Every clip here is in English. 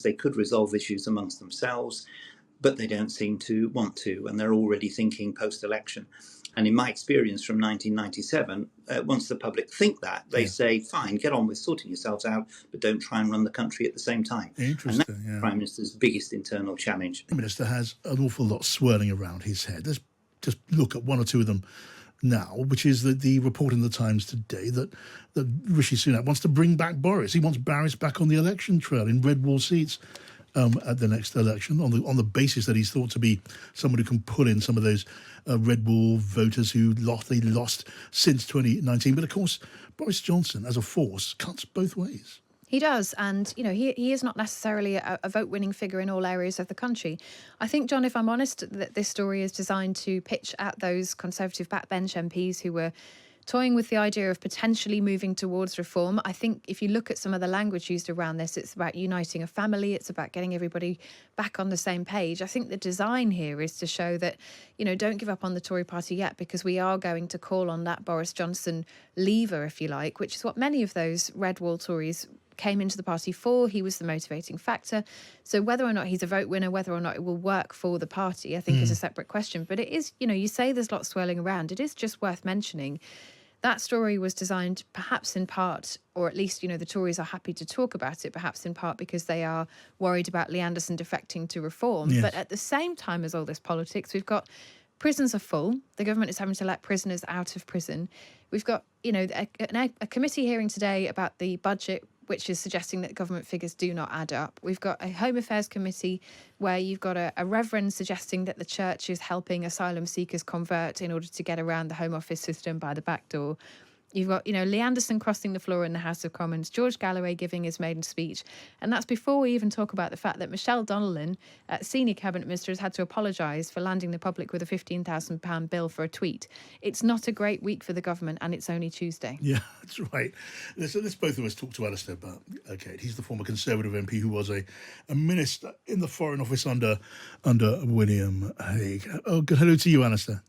They could resolve issues amongst themselves, but they don't seem to want to, and they're already thinking post-election. And in my experience from 1997, once the public think that, they say, fine, get on with sorting yourselves out, but don't try and run the country at the same time. Interesting, and that's the Prime Minister's biggest internal challenge. The Minister has an awful lot swirling around his head. Let's just look at one or two of them now, which is the report in the Times today that Rishi Sunak wants to bring back Boris. He wants Boris back on the election trail in red wall seats at the next election on the basis that he's thought to be someone who can pull in some of those red wall voters who lost since 2019. But of course, Boris Johnson as a force cuts both ways. He does. And, he is not necessarily a vote-winning figure in all areas of the country. I think, John, if I'm honest, that this story is designed to pitch at those Conservative backbench MPs who were toying with the idea of potentially moving towards reform. I think if you look at some of the language used around this, it's about uniting a family. It's about getting everybody back on the same page. I think the design here is to show that, don't give up on the Tory party yet, because we are going to call on that Boris Johnson lever, if you like, which is what many of those red wall Tories came into the party for. He was the motivating factor. So whether or not he's a vote winner, whether or not it will work for the party, I think is a separate question. But it is, you say there's lots swirling around. It is just worth mentioning that story was designed perhaps in part, or at least, the Tories are happy to talk about it, perhaps in part because they are worried about Lee Anderson defecting to reform. Yes. But at the same time as all this politics, we've got prisons are full. The government is having to let prisoners out of prison. We've got, a committee hearing today about the budget, which is suggesting that government figures do not add up. We've got a Home Affairs Committee where you've got a reverend suggesting that the church is helping asylum seekers convert in order to get around the Home Office system by the back door. You've got, Lee Anderson crossing the floor in the House of Commons, George Galloway giving his maiden speech. And that's before we even talk about the fact that Michelle Donnellan, senior cabinet minister, has had to apologise for landing the public with a £15,000 bill for a tweet. It's not a great week for the government, and it's only Tuesday. Yeah, that's right. Let's both of us talk to Alastair Burt. Okay, he's the former Conservative MP who was a minister in the Foreign Office under William Hague. Oh, good hello to you, Alastair.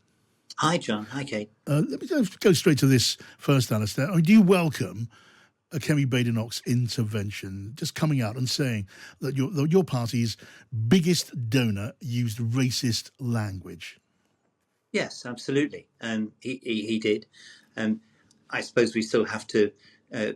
Hi, John. Hi, Kate. Let me go straight to this first, Alastair. Do you welcome Kemi Badenoch's intervention, just coming out and saying that your party's biggest donor used racist language? Yes, absolutely. He did. I suppose we still have to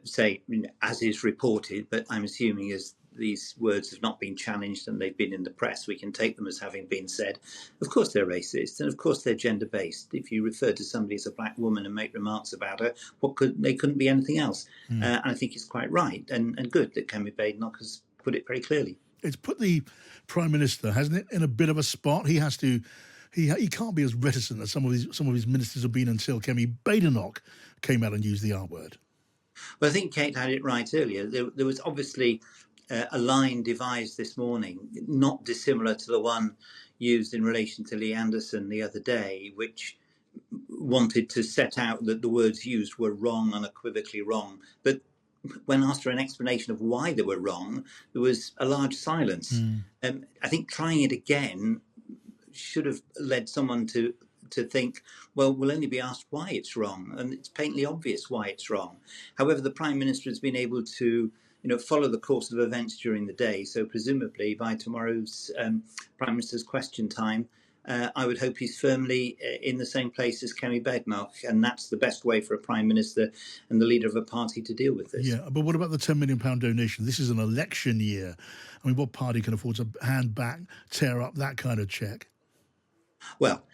say, as is reported, but I'm assuming as these words have not been challenged and they've been in the press, we can take them as having been said. Of course they're racist, and of course they're gender-based. If you refer to somebody as a black woman and make remarks about her, they couldn't be anything else. And I think it's quite right and good that Kemi Badenoch has put it very clearly. It's put the Prime Minister, hasn't it, in a bit of a spot. He has to. He can't be as reticent as some of his ministers have been until Kemi Badenoch came out and used the R word. Well, I think Kate had it right earlier. There was obviously a line devised this morning, not dissimilar to the one used in relation to Lee Anderson the other day, which wanted to set out that the words used were wrong, unequivocally wrong. But when asked for an explanation of why they were wrong, there was a large silence. I think trying it again should have led someone to think, well, we'll only be asked why it's wrong, and it's patently obvious why it's wrong. However, the Prime Minister has been able to follow the course of events during the day. So presumably by tomorrow's Prime Minister's question time, I would hope he's firmly in the same place as Kemi Badenoch, and that's the best way for a Prime Minister and the leader of a party to deal with this. Yeah, but what about the £10 million donation? This is an election year. I mean, what party can afford to hand back, tear up that kind of cheque? Well,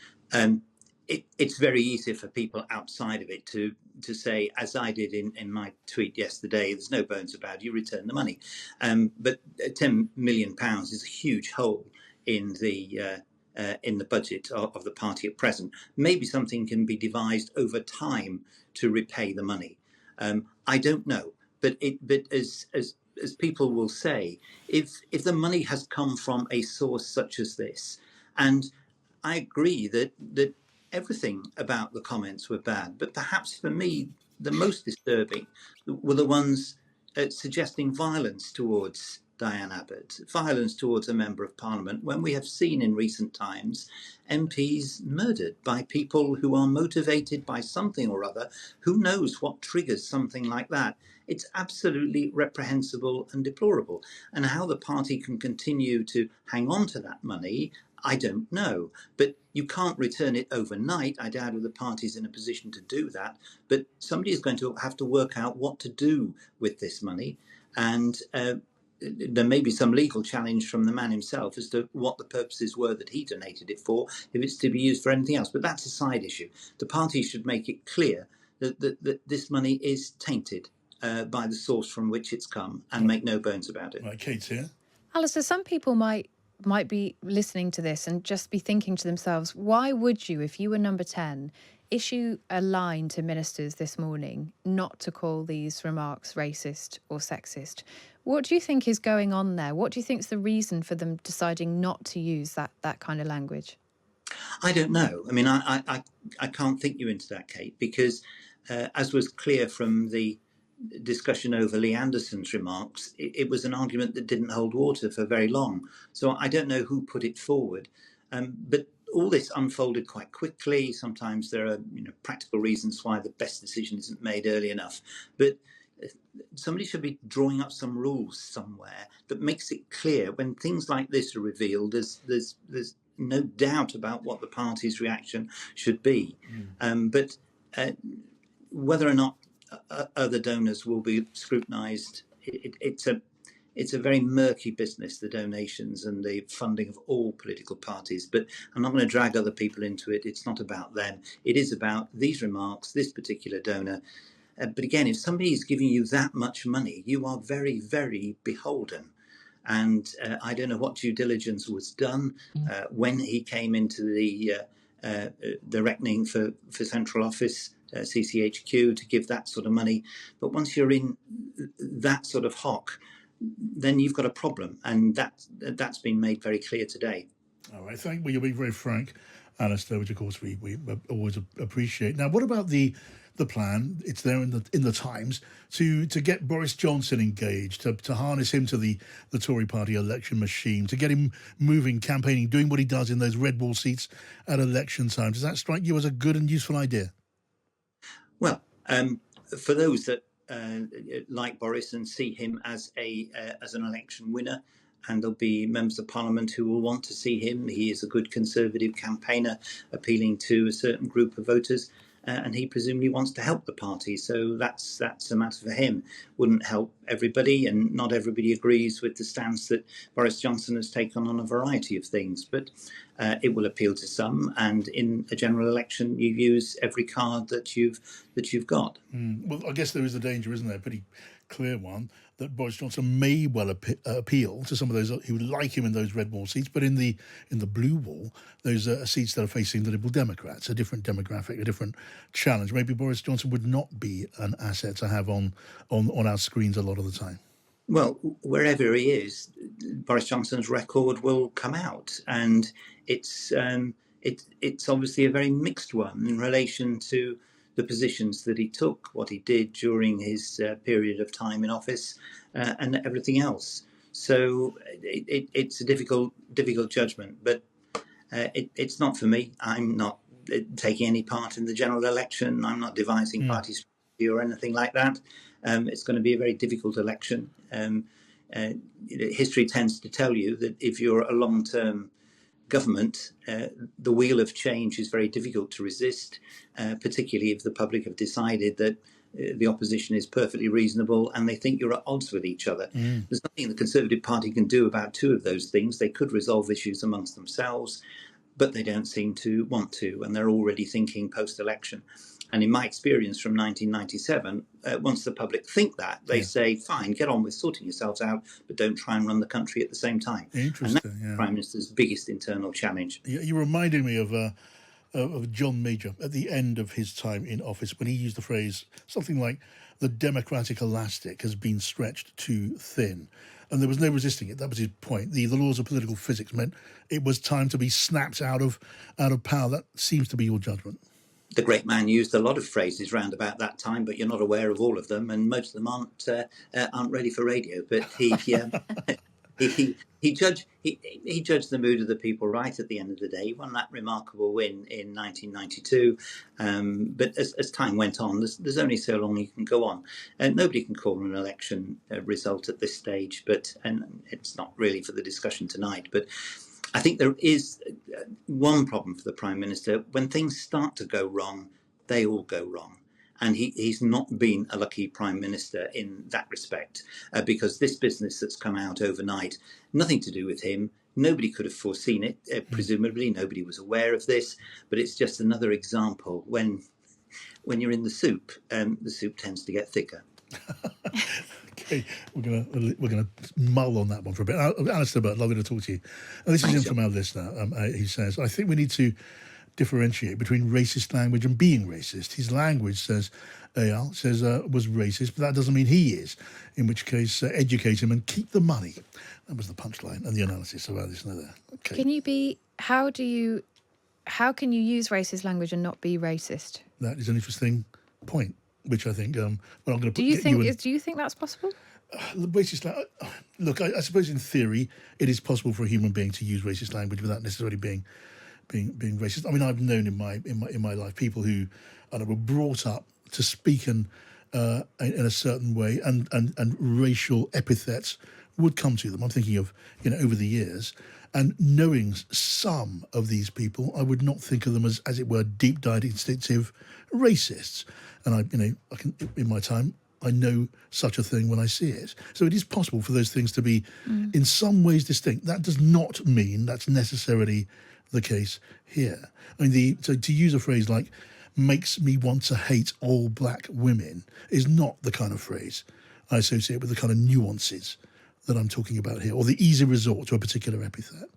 it's very easy for people outside of it to say, as I did in my tweet yesterday, there's no bones about it, you return the money. But £10 million is a huge hole in the budget of the party at present. Maybe something can be devised over time to repay the money. I don't know, but as people will say, if the money has come from a source such as this, and I agree that everything about the comments were bad, but perhaps for me, the most disturbing were the ones suggesting violence towards Diane Abbott, violence towards a member of parliament, when we have seen in recent times MPs murdered by people who are motivated by something or other? Who knows what triggers something like that? It's absolutely reprehensible and deplorable. And how the party can continue to hang on to that money, I don't know. But you can't return it overnight. I doubt if the party's in a position to do that. But somebody is going to have to work out what to do with this money. And there may be some legal challenge from the man himself as to what the purposes were that he donated it for, if it's to be used for anything else. But that's a side issue. The party should make it clear that this money is tainted by the source from which it's come, and make no bones about it. Right, Kate's here. Alastair, some people might be listening to this and just be thinking to themselves, why would you, if you were number 10, issue a line to ministers this morning not to call these remarks racist or sexist? What do you think is going on there? What do you think is the reason for them deciding not to use that kind of language? I don't know. I mean, I can't think you into that, Kate, because as was clear from the discussion over Lee Anderson's remarks, it was an argument that didn't hold water for very long. So I don't know who put it forward, but all this unfolded quite quickly. Sometimes there are practical reasons why the best decision isn't made early enough, but somebody should be drawing up some rules somewhere that makes it clear when things like this are revealed. There's no doubt about what the party's reaction should be, but whether or not other donors will be scrutinised, it's a very murky business, the donations and the funding of all political parties. But I'm not going to drag other people into it. It's not about them. It is about these remarks, this particular donor. But again, if somebody is giving you that much money, you are very, very beholden. And I don't know what due diligence was done when he came into the reckoning for Central Office, CCHQ, to give that sort of money. But once you're in that sort of hock, then you've got a problem, and that's been made very clear today. All right, thank you. You're being very frank, Alastair, which of course we always appreciate. Now, what about the plan? It's there in the Times to get Boris Johnson engaged, to harness him to the Tory party election machine, to get him moving, campaigning, doing what he does in those red wall seats at election time. Does that strike you as a good and useful idea? Well, for those that like Boris and see him as an election winner, and there'll be members of parliament who will want to see him. He is a good conservative campaigner, appealing to a certain group of voters, and he presumably wants to help the party. So that's a matter for him. Wouldn't help everybody, and not everybody agrees with the stance that Boris Johnson has taken on a variety of things. But it will appeal to some, and in a general election, you use every card that you've got. Well, I guess there is a danger, isn't there? A pretty clear one, that Boris Johnson may well appeal to some of those who like him in those red wall seats, but in the blue wall, those seats that are facing the Liberal Democrats, a different demographic, a different challenge. Maybe Boris Johnson would not be an asset to have on our screens a lot of the time. Well, wherever he is, Boris Johnson's record will come out, and it's obviously a very mixed one in relation to the positions that he took, what he did during his period of time in office, and everything else. So it's a difficult judgment, but it's not for me. I'm not taking any part in the general election. I'm not devising party strategy or anything like that. It's going to be a very difficult election. History tends to tell you that if you're a long-term government, the wheel of change is very difficult to resist, particularly if the public have decided that the opposition is perfectly reasonable and they think you're at odds with each other. There's nothing the Conservative Party can do about two of those things. They could resolve issues amongst themselves, but they don't seem to want to, and they're already thinking post-election. And in my experience from 1997, once the public think that, they say, fine, get on with sorting yourselves out, but don't try and run the country at the same time. Interesting, and that's the Prime Minister's biggest internal challenge. You reminded me of John Major at the end of his time in office, when he used the phrase something like, the democratic elastic has been stretched too thin. And there was no resisting it. That was his point. The laws of political physics meant it was time to be snapped out of power. That seems to be your judgment. The great man used a lot of phrases round about that time, but you're not aware of all of them, and most of them aren't ready for radio. But he he judged the mood of the people right at the end of the day. He won that remarkable win in 1992. But as time went on, there's only so long you can go on. And nobody can call an election result at this stage, and it's not really for the discussion tonight. But I think there is one problem for the Prime Minister. When things start to go wrong, they all go wrong. And he's not been a lucky Prime Minister in that respect, because this business that's come out overnight, nothing to do with him. Nobody could have foreseen it. Presumably, nobody was aware of this. But it's just another example when you're in the soup tends to get thicker. Okay, we're gonna mull on that one for a bit. Alastair Burt, lovely to talk to you. And this is in from our listener. He says, I think we need to differentiate between racist language and being racist. His language, says Ayal, was racist, but that doesn't mean he is, in which case educate him and keep the money. That was the punchline and the analysis of our listener there. Okay. How can you use racist language and not be racist? That is an interesting point, which I think, I'm going to put... Do you think that's possible? Racist look, I suppose in theory it is possible for a human being to use racist language without necessarily being racist. I mean, I've known in my life people who were brought up to speak in a certain way, and racial epithets would come to them. I'm thinking of over the years, and knowing some of these people, I would not think of them as it were, deep-dyed, instinctive racists. And I can, in my time, I know such a thing when I see it. So it is possible for those things to be in some ways distinct. That does not mean that's necessarily the case here. I mean, so to use a phrase like makes me want to hate all black women is not the kind of phrase I associate with the kind of nuances that I'm talking about here, or the easy resort to a particular epithet.